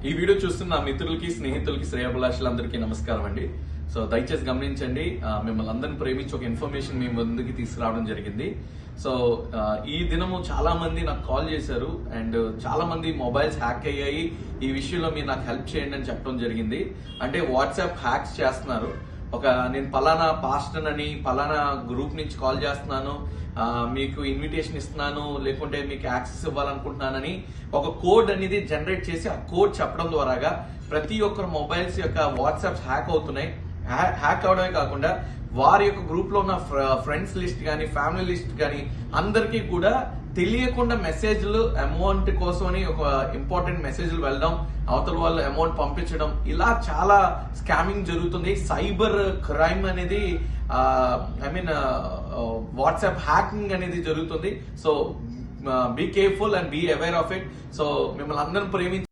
ఈ వీడియో చూస్తున్న నా మిత్రులకి స్నేహితులకి శ్రేయాభిలాషులందరికీ నమస్కారం అండి. సో దయచేసి గమనించండి, మిమ్మల్ని అందరిని ప్రేమించి ఒక ఇన్ఫర్మేషన్ మీ ముందుకి తీసుకురావడం జరిగింది. సో ఈ దినము చాలా మంది నాకు కాల్ చేశారు అండ్ చాలా మంది మొబైల్స్ హ్యాక్ అయ్యాయి, ఈ విషయంలో మీరు నాకు హెల్ప్ చేయండి అని చెప్పడం జరిగింది. అంటే వాట్సాప్ హ్యాక్స్ చేస్తున్నారు. నేను పలానా పాస్టర్ అని పలానా గ్రూప్ నుంచి కాల్ చేస్తున్నాను, మీకు ఇన్విటేషన్ ఇస్తున్నాను, లేకుంటే మీకు యాక్సెస్ ఇవ్వాలనుకుంటున్నానని ఒక కోడ్ అనేది జనరేట్ చేసి ఆ కోడ్ చెప్పడం ద్వారాగా ప్రతి ఒక్కరు మొబైల్స్ యొక్క వాట్సాప్స్ హ్యాక్ అవుతున్నాయి. హ్యాక్ అవడమే కాకుండా వారి యొక్క గ్రూప్ లో ఉన్న ఫ్రెండ్స్ లిస్ట్ కానీ ఫ్యామిలీ లిస్ట్ కానీ అందరికీ కూడా తెలియకుండా మెసేజ్లు అమౌంట్ కోసమని ఒక ఇంపార్టెంట్ మెసేజ్లు వెళ్ళడం, అవతల వాళ్ళు అమౌంట్ పంపించడం, ఇలా చాలా స్కామింగ్ జరుగుతుంది. సైబర్ క్రైమ్ అనేది వాట్సాప్ హ్యాకింగ్ అనేది జరుగుతుంది. So be careful and be aware of it. So మిమ్మల్ని అందరం ప్రేమించి